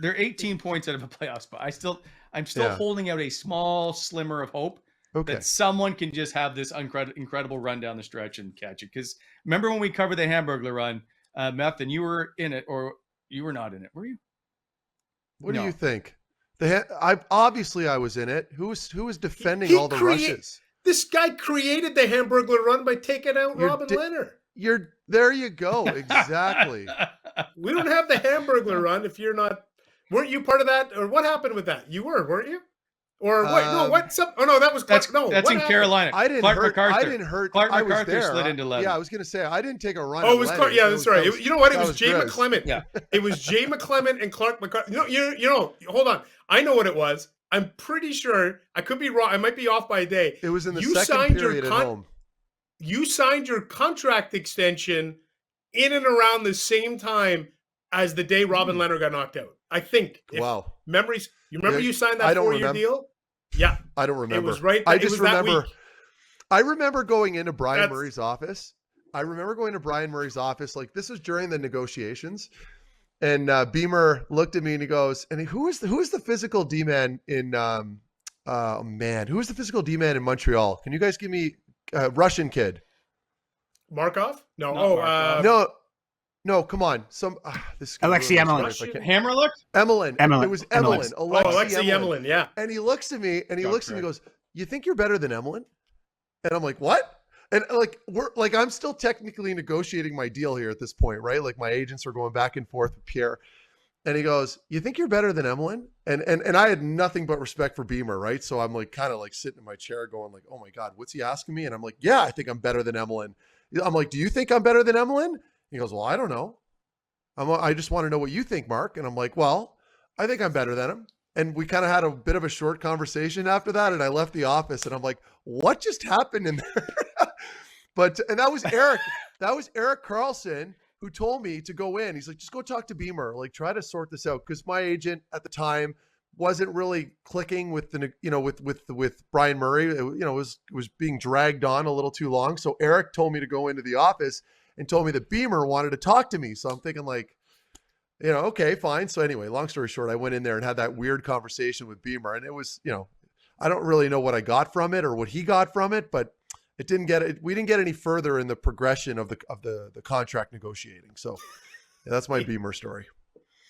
they're 18 points out of a playoff spot. I'm still holding out a small slimmer of hope that someone can just have this incredible run down the stretch and catch it. Because remember when we covered the Hamburglar run, Meth, and you were in it, or you were not in it, were you? What do you think? Obviously I was in it. Who was defending all the rushes? This guy created the Hamburglar run by taking out Robin Leonard. There you go. Exactly. We don't have the Hamburglar run if you're not. Weren't you part of that? Or what happened with that? You were, weren't you? Or wait, no, what? That was Clark. That's in Carolina. I didn't hurt. Clark I MacArthur was there. slid into 11. Yeah, I was going to say, I didn't take a run. Oh, it was Clark. Yeah, that's right. You know what? It was Jay Grizz. McClement. Yeah. It was Jay McClement and Clark MacArthur. You know, hold on. I know what it was. I'm pretty sure. I could be wrong. I might be off by a day. It was in the second period at home. You signed your contract extension in and around the same time as the day Robin Leonard got knocked out. I think. Wow. Memories. You remember you signed that 4-year deal? Yeah. I don't remember. It was right. I just remember. I remember going into Brian Murray's office. Like this was during the negotiations. And Beemer looked at me and he goes, and who is the physical D-man in who is the physical D-man in Montreal? Can you guys give me Russian kid? Markov? No. Markov. No, come on. Alexei Emelin. Hammerlook? Emelin. It was Emelin. Alexei Emelin, yeah. And he looks at me and goes, "You think you're better than Emelin?" And I'm like, "What?" And I'm still technically negotiating my deal here at this point, right? Like my agents are going back and forth with Pierre. And he goes, "You think you're better than Emelin?" And I had nothing but respect for Beemer, right? So I'm like kind of like sitting in my chair going like, "Oh my God, what's he asking me?" And I'm like, "Yeah, I think I'm better than Emelin." I'm like, "Do you think I'm better than Emelin?" He goes, "Well, I don't know. I just want to know what you think, Mark." And I'm like, "Well, I think I'm better than him." And we kind of had a bit of a short conversation after that. And I left the office and I'm like, what just happened in there? And that was Eric. That was Eric Carlson who told me to go in. He's like, just go talk to Beemer. Like, try to sort this out. Because my agent at the time wasn't really clicking with with Brian Murray. It was being dragged on a little too long. So Eric told me to go into the office and told me that Beemer wanted to talk to me. So I'm thinking like, okay, fine. So anyway, long story short, I went in there and had that weird conversation with Beemer. And it was, I don't really know what I got from it or what he got from it, but we didn't get any further in the progression of the contract negotiating. So yeah, that's my Beemer story.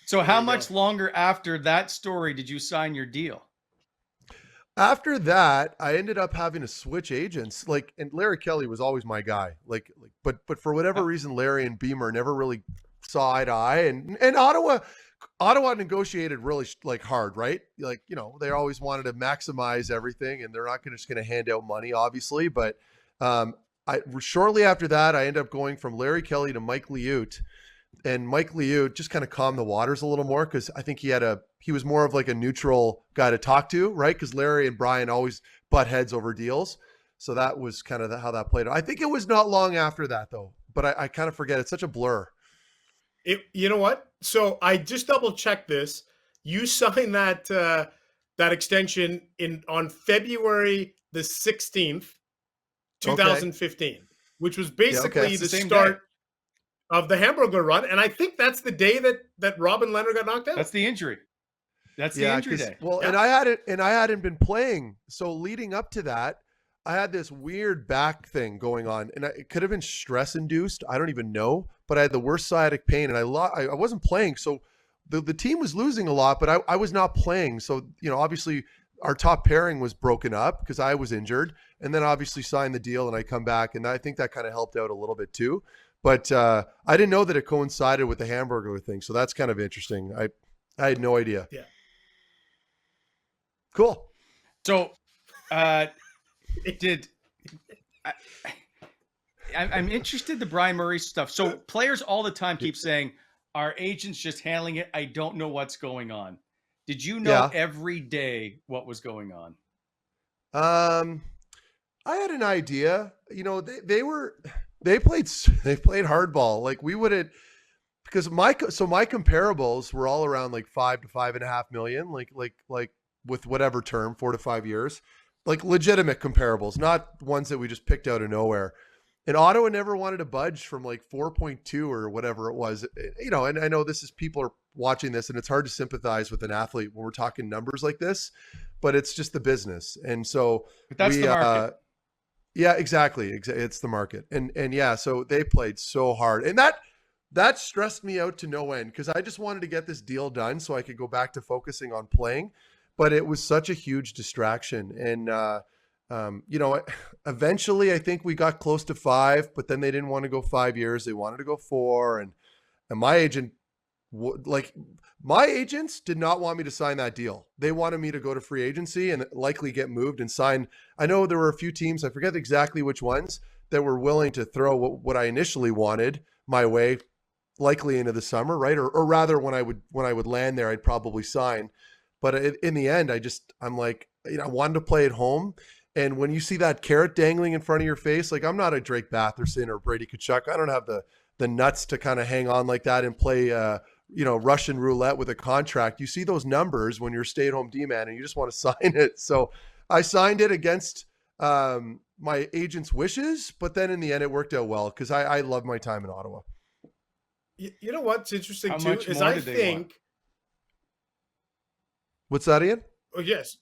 So how much longer after that story did you sign your deal? After that, I ended up having to switch agents. And Larry Kelly was always my guy. But for whatever reason, Larry and Beemer never really saw eye to eye. And Ottawa negotiated really hard, right? They always wanted to maximize everything, and they're not just going to hand out money, obviously. But shortly after that, I ended up going from Larry Kelly to Mike Liut. And Mike Liut just kind of calmed the waters a little more because I think he was more of like a neutral guy to talk to, right? Because Larry and Brian always butt heads over deals. So that was kind of how that played out. I think it was not long after that, though. But I kind of forget. It's such a blur. You know what? So I just double checked this. You signed that extension on February the 16th, 2015, which was basically the start of the Hamburglar run. And I think that's the day that Robin Leonard got knocked out. That's the injury. That's the injury day. Well, yeah. and I hadn't been playing. So leading up to that, I had this weird back thing going on, and it could have been stress induced. I don't even know, but I had the worst sciatic pain, and I wasn't playing. So the team was losing a lot, but I was not playing. So, obviously our top pairing was broken up because I was injured, and then obviously signed the deal, and I come back, and I think that kind of helped out a little bit too. But I didn't know that it coincided with the Hamburglar thing. So that's kind of interesting. I had no idea. Yeah. Cool. So, I'm interested in the Brian Murray stuff. So players all the time keep saying, our agent's just handling it. I don't know what's going on. Did you know every day what was going on? I had an idea. They played hardball. Like we wouldn't, because my comparables were all around like 5 to 5.5 million, like with whatever term, 4 to 5 years. Like legitimate comparables, not ones that we just picked out of nowhere. And Ottawa never wanted to budge from like 4.2 or whatever it was, and I know people watching this, and it's hard to sympathize with an athlete when we're talking numbers like this, but it's just the business. And so but that's the market. Yeah, exactly. It's the market. And yeah, so they played so hard, and that stressed me out to no end, because I just wanted to get this deal done so I could go back to focusing on playing. But it was such a huge distraction. And, eventually I think we got close to 5, but then they didn't want to go 5 years. They wanted to go 4. And my agent, my agents did not want me to sign that deal. They wanted me to go to free agency and likely get moved and sign. I know there were a few teams, I forget exactly which ones, that were willing to throw what I initially wanted my way, likely into the summer, right? Or rather, when I would land there, I'd probably sign. But in the end, I'm like, I wanted to play at home. And when you see that carrot dangling in front of your face, like, I'm not a Drake Batherson or Brady Tkachuk. I don't have the nuts to kind of hang on like that and play, Russian roulette with a contract. You see those numbers when you're a stay-at-home D-man and you just want to sign it. So I signed it against my agent's wishes, but then in the end, it worked out well because I love my time in Ottawa. You know what's interesting too is I think. What's that, Ian? Oh, yes.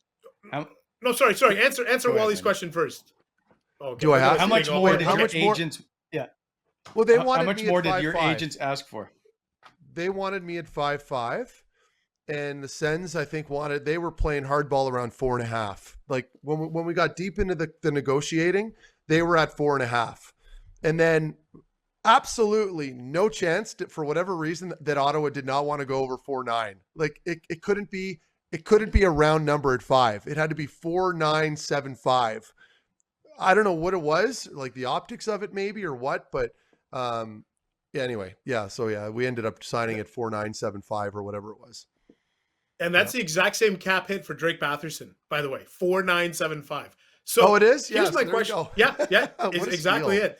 No, sorry. Answer Wally's question first. Okay. Do I have? How much more did your agents? Yeah. Well, they wanted. How much more did your agents ask for? They wanted me at 5.5, and the Sens, I think, they were playing hardball around 4.5. Like when we got deep into the negotiating, they were at 4.5, and then absolutely no chance for whatever reason that Ottawa did not want to go over 4.9. Like it couldn't be. It couldn't be a round number at 5. It had to be 4.975. I don't know what it was, like the optics of it maybe or what, but anyway, yeah. So yeah, we ended up signing at 4.975 or whatever it was. And that's the exact same cap hit for Drake Batherson, by the way, 4.975. So it is. Here's my question. Yeah, it's exactly it.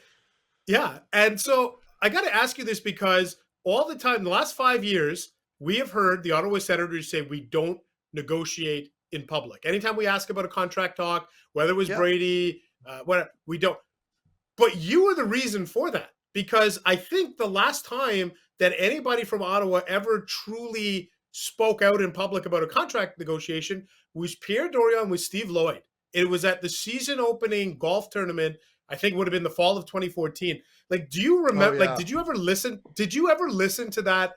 Yeah, and so I got to ask you this because all the time, the last 5 years, we have heard the Ottawa Senators say we don't negotiate in public. Anytime we ask about a contract talk, whether it was Brady, whatever, we don't. But you were the reason for that, because I think the last time that anybody from Ottawa ever truly spoke out in public about a contract negotiation was Pierre Dorion with Steve Lloyd. It was at the season opening golf tournament. I think it would have been the fall of 2014. Like, do you remember? Like, did you ever listen? Did you ever listen to that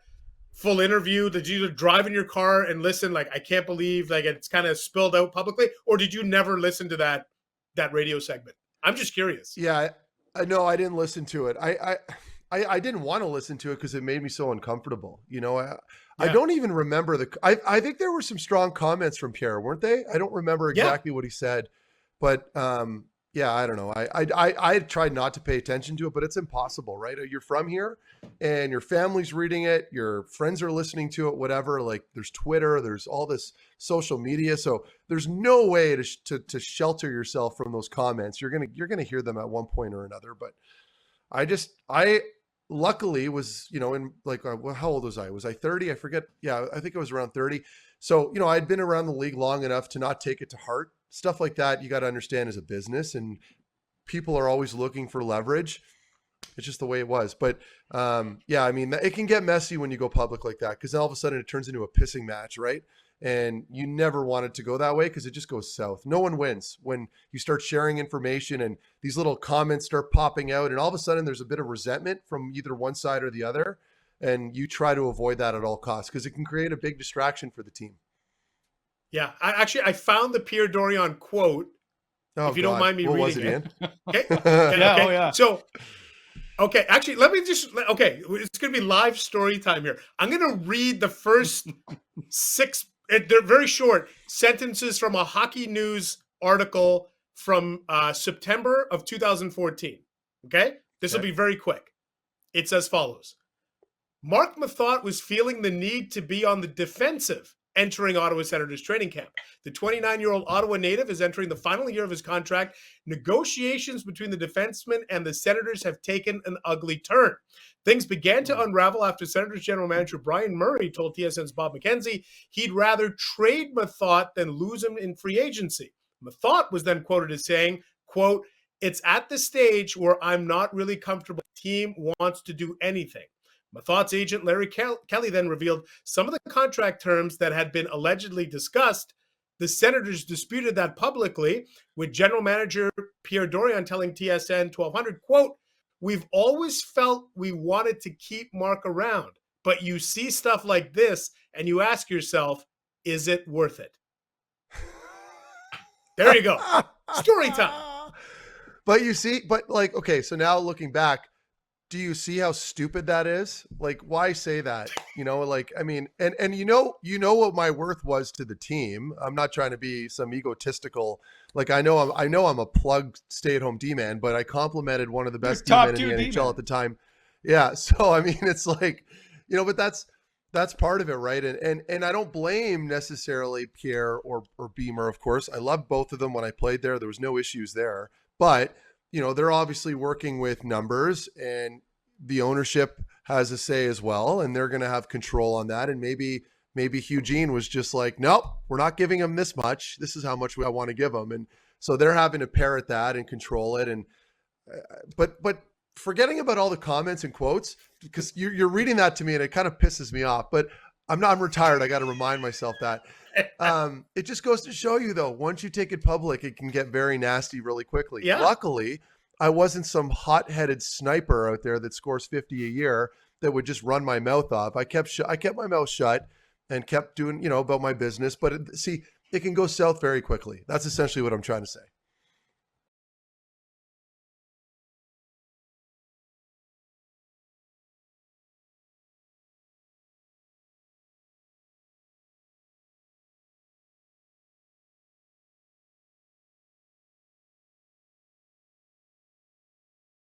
full interview? Did you drive in your car and listen? Like, I can't believe like it's kind of spilled out publicly, or did you never listen to that radio segment? I'm just curious. Yeah, no, I didn't listen to it. I didn't want to listen to it because it made me so uncomfortable. I don't even remember I think there were some strong comments from Pierre, weren't they? I don't remember exactly what he said, but yeah, I don't know. I tried not to pay attention to it, but it's impossible, right? You're from here and your family's reading it. Your friends are listening to it, whatever. Like there's Twitter, there's all this social media. So there's no way to shelter yourself from those comments. You're going to hear them at one point or another. But I luckily was, in like, how old was I? Was I 30? I forget. Yeah, I think I was around 30. So, I'd been around the league long enough to not take it to heart. Stuff like that, you got to understand as a business, and people are always looking for leverage. It's just the way it was. But yeah, I mean, it can get messy when you go public like that, because all of a sudden it turns into a pissing match, right? And you never want it to go that way because it just goes south. No one wins when you start sharing information and these little comments start popping out, and all of a sudden there's a bit of resentment from either one side or the other. And you try to avoid that at all costs because it can create a big distraction for the team. Yeah, I found the Pierre Dorion quote. If you don't mind me reading it. Okay. Yeah, oh yeah. So, okay, actually, let me just. Okay, it's going to be live story time here. I'm going to read the first 6. They're very short sentences from a Hockey News article from September of 2014. Okay, this will be very quick. It's as follows: Mark Methot was feeling the need to be on the defensive entering Ottawa Senators training camp. The 29-year-old Ottawa native is entering the final year of his contract. Negotiations between the defenseman and the Senators have taken an ugly turn. Things began to unravel after Senators general manager Brian Murray told TSN's Bob McKenzie he'd rather trade Methot than lose him in free agency. Methot was then quoted as saying, quote, "It's at the stage where I'm not really comfortable. The team wants to do anything." Methot's agent, Larry Kelly, then revealed some of the contract terms that had been allegedly discussed. The Senators disputed that publicly, with General Manager Pierre Dorion telling TSN 1200, quote, "We've always felt we wanted to keep Mark around, but you see stuff like this and you ask yourself, is it worth it?" There you go. Story time. But you see, but like, okay, so now looking back, do you see how stupid that is? Like, why say that? You know, like, I mean, and you know what my worth was to the team. I'm not trying to be some egotistical, like, I know I'm a plug stay-at-home D-man, but I complimented one of the best D-men in the NHL at the time. Yeah. So, I mean, it's like, you know, but that's part of it, right? And I don't blame necessarily Pierre or Beemer, of course. I loved both of them when I played there. There was no issues there. But, you know, they're obviously working with numbers, and the ownership has a say as well, and they're going to have control on that. And maybe Eugene was just like, nope, we're not giving him this much. This is how much I want to give him. And so they're having to parrot that and control it. And but forgetting about all the comments and quotes, because you're reading that to me and it kind of pisses me off, but I'm retired. I got to remind myself that. It just goes to show you, though, once you take it public, it can get very nasty really quickly. Yeah. Luckily, I wasn't some hot-headed sniper out there that scores 50 a year that would just run my mouth off. I kept my mouth shut and kept doing, you know, about my business. But see, it can go south very quickly. That's essentially what I'm trying to say.